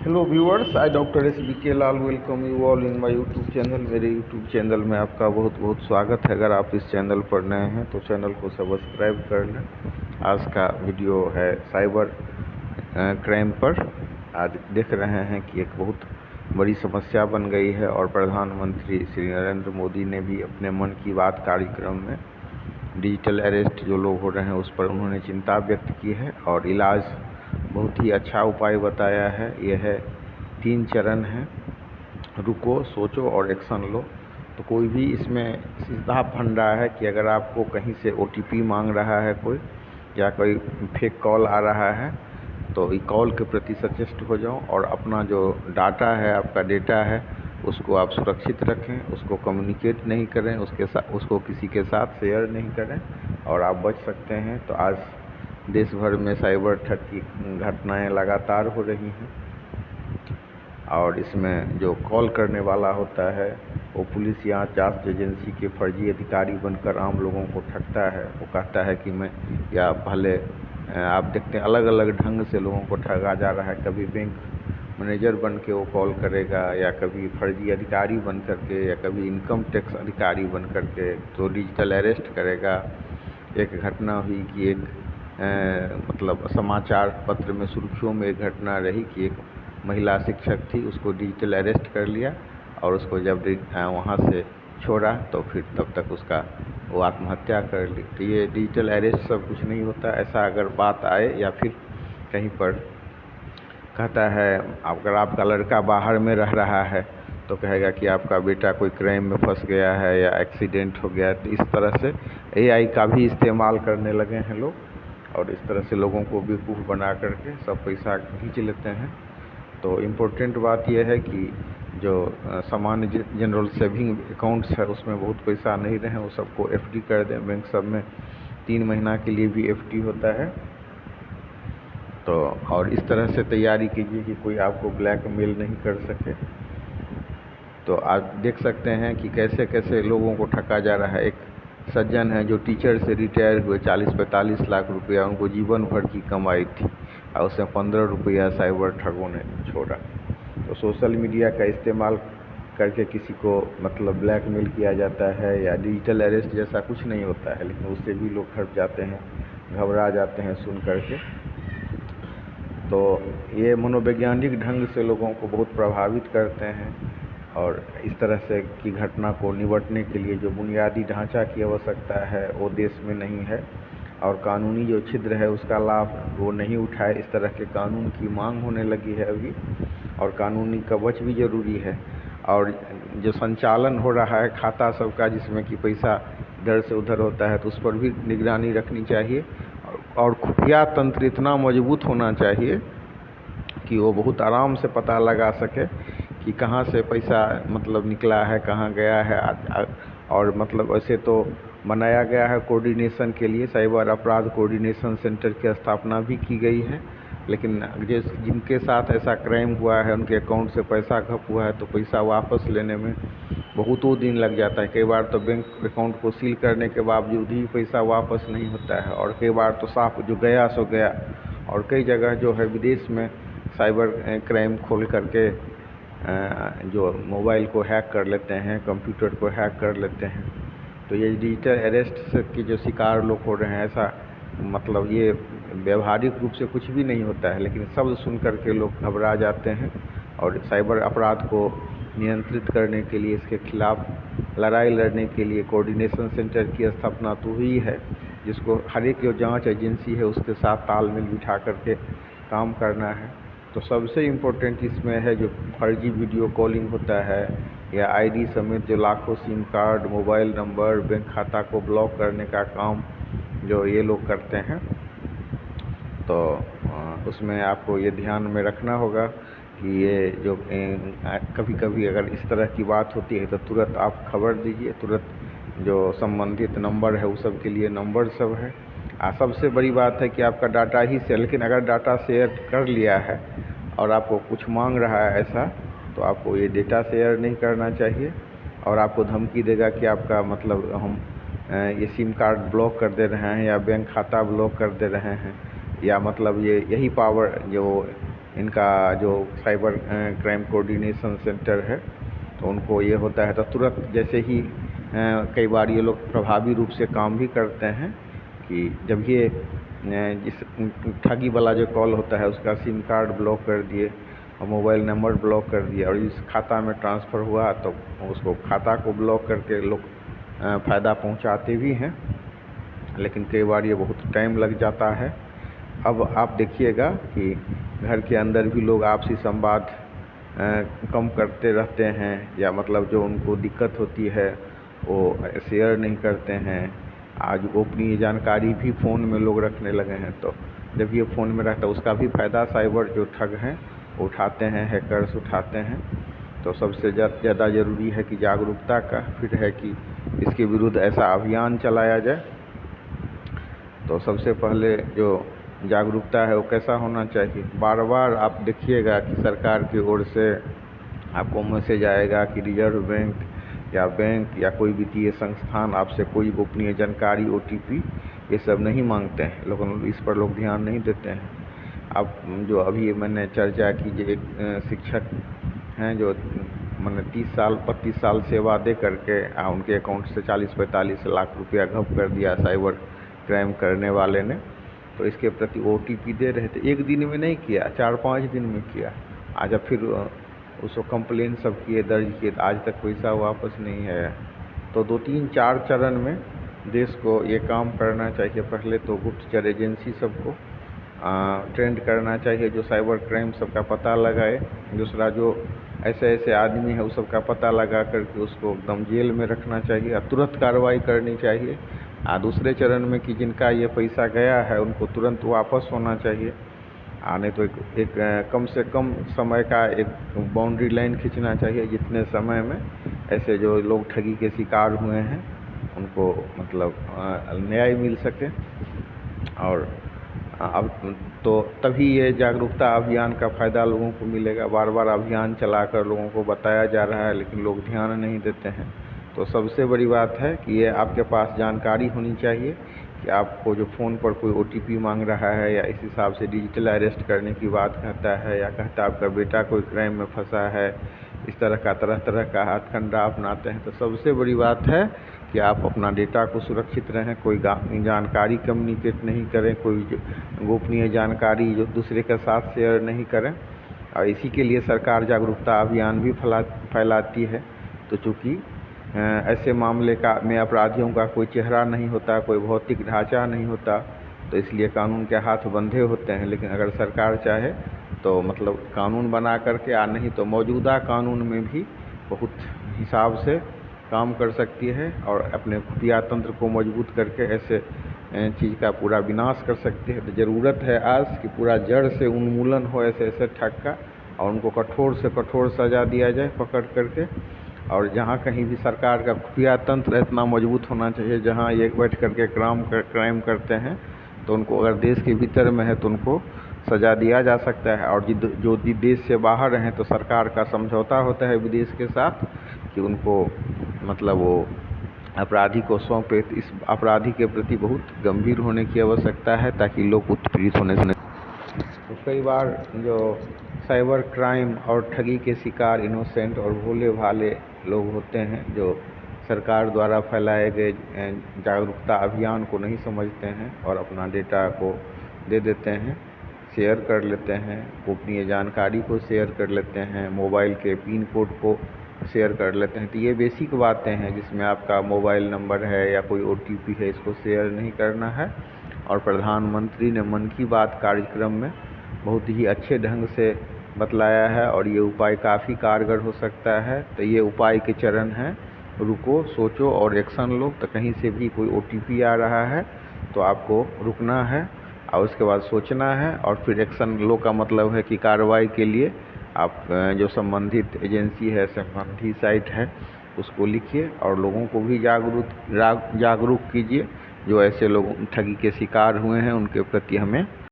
Hello viewers, I doctor SBK Lal welcome you all in my YouTube channel. मेरे YouTube channel में आपका बहुत बहुत स्वागत है। अगर आप इस चैनल पर नए हैं तो चैनल को सब्सक्राइब कर लें। आज का वीडियो है साइबर क्राइम पर। आज देख रहे हैं कि एक बहुत बड़ी समस्या बन गई है और प्रधानमंत्री श्री नरेंद्र मोदी ने भी अपने मन की बात कार्यक्रम में डिजिटल अरेस्ट जो लोग हो रहे हैं उस पर उन्होंने चिंता व्यक्त की है और इलाज बहुत ही अच्छा उपाय बताया है। यह है 3 चरण हैं: रुको, सोचो और एक्शन लो। तो कोई भी इसमें सीधा फंड रहा है कि अगर आपको कहीं से OTP मांग रहा है कोई, या कोई फेक कॉल आ रहा है, तो इस कॉल के प्रति सचेत हो जाओ और अपना जो डाटा है, आपका डेटा है, उसको आप सुरक्षित रखें, उसको कम्युनिकेट नहीं करें, उसको किसी के साथ शेयर नहीं करें और आप बच सकते हैं। तो आज देश भर में साइबर ठग की घटनाएं लगातार हो रही हैं और इसमें जो कॉल करने वाला होता है वो पुलिस या जांच एजेंसी के फर्जी अधिकारी बनकर आम लोगों को ठगता है। वो कहता है कि मैं, या पहले आप देखते हैं अलग अलग ढंग से लोगों को ठगा जा रहा है। कभी बैंक मैनेजर बन के वो कॉल करेगा, या कभी फर्जी अधिकारी बन करके, या कभी इनकम टैक्स अधिकारी बन करके तो डिजिटल अरेस्ट करेगा। एक घटना हुई कि एक मतलब समाचार पत्र में सुर्खियों में एक घटना रही कि एक महिला शिक्षक थी, उसको डिजिटल अरेस्ट कर लिया और उसको जब वहाँ से छोड़ा तो फिर तब तक उसका वो आत्महत्या कर ली। तो ये डिजिटल अरेस्ट सब कुछ नहीं होता। ऐसा अगर बात आए या फिर कहीं पर कहता है, अगर आपका लड़का बाहर में रह रहा है तो कहेगा कि आपका बेटा कोई क्राइम में फंस गया है या एक्सीडेंट हो गया है। तो इस तरह से AI का भी इस्तेमाल करने लगे हैं लोग और इस तरह से लोगों को बेवकूफ़ बना करके सब पैसा खींच लेते हैं। तो इम्पोर्टेंट बात यह है कि जो सामान्य जनरल सेविंग अकाउंट्स है उसमें बहुत पैसा नहीं रहे, वो सबको FD कर दें। बैंक सब में 3 महीना के लिए भी FD होता है। तो और इस तरह से तैयारी कीजिए कि कोई आपको ब्लैकमेल नहीं कर सके। तो आप देख सकते हैं कि कैसे कैसे लोगों को ठगा जा रहा है। एक सज्जन है जो टीचर से रिटायर हुए, 40-45 लाख रुपया उनको जीवन भर की कमाई थी और उसमें 15 रुपया साइबर ठगों ने छोड़ा। तो सोशल मीडिया का इस्तेमाल करके किसी को मतलब ब्लैकमेल किया जाता है या डिजिटल अरेस्ट जैसा कुछ नहीं होता है, लेकिन उससे भी लोग हट जाते हैं, घबरा जाते हैं सुन करके। तो ये मनोवैज्ञानिक ढंग से लोगों को बहुत प्रभावित करते हैं और इस तरह से की घटना को निपटने के लिए जो बुनियादी ढांचा की आवश्यकता है वो देश में नहीं है और कानूनी जो छिद्र है उसका लाभ वो नहीं उठाए। इस तरह के कानून की मांग होने लगी है अभी और कानूनी कवच भी ज़रूरी है। और जो संचालन हो रहा है खाता सबका, जिसमें कि पैसा इधर से उधर होता है, तो उस पर भी निगरानी रखनी चाहिए और खुफिया तंत्र इतना मजबूत होना चाहिए कि वो बहुत आराम से पता लगा सके कि कहाँ से पैसा मतलब निकला है, कहाँ गया है। और मतलब वैसे तो बनाया गया है कोऑर्डिनेशन के लिए, साइबर अपराध कोऑर्डिनेशन सेंटर की स्थापना भी की गई है, लेकिन जिनके साथ ऐसा क्राइम हुआ है उनके अकाउंट से पैसा खप हुआ है तो पैसा वापस लेने में बहुतों दिन लग जाता है। कई बार तो बैंक अकाउंट को सील करने के बावजूद ही पैसा वापस नहीं होता है और कई बार तो साफ जो गया सो गया। और कई जगह जो है विदेश में साइबर क्राइम खोल करके जो मोबाइल को हैक कर लेते हैं, कंप्यूटर को हैक कर लेते हैं। तो ये डिजिटल अरेस्ट के जो शिकार लोग हो रहे हैं, ऐसा मतलब ये व्यवहारिक रूप से कुछ भी नहीं होता है, लेकिन शब्द सुन करके लोग घबरा जाते हैं। और साइबर अपराध को नियंत्रित करने के लिए, इसके खिलाफ लड़ाई लड़ने के लिए कोऑर्डिनेशन सेंटर की स्थापना तो हुई है, जिसको हर एक जो जांच एजेंसी है उसके साथ तालमेल बिठा करके काम करना है। तो सबसे इम्पोर्टेंट इसमें है जो फर्जी वीडियो कॉलिंग होता है या ID समेत जो लाखों SIM card, mobile number, bank खाता को ब्लॉक करने का काम जो ये लोग करते हैं। तो उसमें आपको ये ध्यान में रखना होगा कि ये जो कभी कभी अगर इस तरह की बात होती है तो तुरंत आप खबर दीजिए। तुरंत जो संबंधित नंबर है उस सब के लिए नंबर सब है। सबसे बड़ी बात है कि आपका डाटा ही शेयर, लेकिन अगर डाटा शेयर कर लिया है और आपको कुछ मांग रहा है ऐसा, तो आपको ये डेटा शेयर नहीं करना चाहिए। और आपको धमकी देगा कि आपका मतलब हम ये सिम कार्ड ब्लॉक कर दे रहे हैं या बैंक खाता ब्लॉक कर दे रहे हैं, या मतलब ये यही पावर जो इनका जो साइबर क्राइम कोऑर्डिनेशन सेंटर है, तो उनको ये होता है तो तुरंत जैसे ही कई बार ये लोग प्रभावी रूप से काम भी करते हैं कि जब ये जिस ठगी वाला जो कॉल होता है उसका सिम कार्ड ब्लॉक कर दिए और मोबाइल नंबर ब्लॉक कर दिया और इस खाता में ट्रांसफ़र हुआ तो उसको खाता को ब्लॉक करके लोग फ़ायदा पहुंचाते भी हैं, लेकिन कई बार ये बहुत टाइम लग जाता है। अब आप देखिएगा कि घर के अंदर भी लोग आपसी संवाद कम करते रहते हैं, या मतलब जो उनको दिक्कत होती है वो शेयर नहीं करते हैं। आज गोपनीय जानकारी भी फ़ोन में लोग रखने लगे हैं, तो जब ये फ़ोन में रहता है उसका भी फ़ायदा साइबर जो ठग हैं उठाते हैं, हैकर्स उठाते हैं। तो सबसे ज़्यादा ज़रूरी है कि जागरूकता का फिर है कि इसके विरुद्ध ऐसा अभियान चलाया जाए। तो सबसे पहले जो जागरूकता है वो कैसा होना चाहिए, बार बार आप देखिएगा कि सरकार की ओर से आपको मैसेज आएगा कि रिजर्व बैंक या कोई वित्तीय संस्थान आपसे कोई गोपनीय जानकारी, OTP ये सब नहीं मांगते हैं, लेकिन इस पर लोग ध्यान नहीं देते हैं। अब जो अभी मैंने चर्चा की, जो एक शिक्षक हैं जो मैंने 32 साल सेवा दे करके उनके अकाउंट से 40-45 लाख रुपया घप कर दिया साइबर क्राइम करने वाले ने, तो इसके प्रति OTP दे रहे थे, एक दिन में नहीं किया, 4-5 दिन में किया। आज अब फिर उसको कंप्लेन सब किए, दर्ज किए, आज तक पैसा वापस नहीं है। तो 2-3-4 चरण में देश को ये काम करना चाहिए। पहले तो गुप्तचर एजेंसी सबको ट्रेंड करना चाहिए जो साइबर क्राइम सबका पता लगाए। दूसरा, जो ऐसे आदमी है उस सबका पता लगा करके उसको एकदम जेल में रखना चाहिए और तुरंत कार्रवाई करनी चाहिए। दूसरे चरण में कि जिनका ये पैसा गया है उनको तुरंत वापस होना चाहिए। नहीं तो एक कम से कम समय का एक बाउंड्री लाइन खींचना चाहिए, जितने समय में ऐसे जो लोग ठगी के शिकार हुए हैं उनको मतलब न्याय मिल सके। और अब तो तभी ये जागरूकता अभियान का फ़ायदा लोगों को मिलेगा। बार बार अभियान चलाकर लोगों को बताया जा रहा है, लेकिन लोग ध्यान नहीं देते हैं। तो सबसे बड़ी बात है कि ये आपके पास जानकारी होनी चाहिए कि आपको जो फ़ोन पर कोई OTP मांग रहा है या इस हिसाब से डिजिटल अरेस्ट करने की बात कहता है, या कहता है आपका बेटा कोई क्राइम में फंसा है, इस तरह तरह का हथकंडा अपनाते हैं। तो सबसे बड़ी बात है कि आप अपना डेटा को सुरक्षित रहें, कोई जानकारी कम्युनिकेट नहीं करें, कोई गोपनीय जानकारी जो दूसरे के साथ शेयर नहीं करें। और इसी के लिए सरकार जागरूकता अभियान भी फैलाती है। तो चूँकि ऐसे मामले में अपराधियों का कोई चेहरा नहीं होता, कोई भौतिक ढांचा नहीं होता, तो इसलिए कानून के हाथ बंधे होते हैं। लेकिन अगर सरकार चाहे तो मतलब कानून बना करके, नहीं तो मौजूदा कानून में भी बहुत हिसाब से काम कर सकती है और अपने खुफिया तंत्र को मजबूत करके ऐसे चीज़ का पूरा विनाश कर सकती है। तो ज़रूरत है आज कि पूरा जड़ से उन्मूलन हो ऐसे ठग का, और उनको कठोर से कठोर सज़ा दिया जाए पकड़ करके। और जहाँ कहीं भी सरकार का खुफिया तंत्र इतना मजबूत होना चाहिए, जहाँ ये बैठ करके क्राइम करते हैं, तो उनको अगर देश के भीतर में है तो उनको सज़ा दिया जा सकता है। और जो देश से बाहर हैं तो सरकार का समझौता होता है विदेश के साथ कि उनको मतलब वो अपराधी को सौंपे। इस अपराधी के प्रति बहुत गंभीर होने की आवश्यकता है ताकि लोग उत्पीड़ित होने से। तो कई बार जो साइबर क्राइम और ठगी के शिकार इनोसेंट और भोले भाले लोग होते हैं, जो सरकार द्वारा फैलाए गए जागरूकता अभियान को नहीं समझते हैं और अपना डेटा को दे देते हैं, शेयर कर लेते हैं, गोपनीय जानकारी को शेयर कर लेते हैं, मोबाइल के पिन कोड को शेयर कर लेते हैं। तो ये बेसिक बातें हैं जिसमें आपका मोबाइल नंबर है या कोई OTP है, इसको शेयर नहीं करना है। और प्रधानमंत्री ने मन की बात कार्यक्रम में बहुत ही अच्छे ढंग से बतलाया है और ये उपाय काफ़ी कारगर हो सकता है। तो ये उपाय के चरण हैं, रुको, सोचो और एक्शन लो। तो कहीं से भी कोई OTP आ रहा है तो आपको रुकना है और उसके बाद सोचना है, और फिर एक्शन लो का मतलब है कि कार्रवाई के लिए आप जो संबंधित एजेंसी है, संबंधित साइट है, उसको लिखिए और लोगों को भी जागरूक कीजिए। जो ऐसे लोग ठगी के शिकार हुए हैं उनके प्रति हमें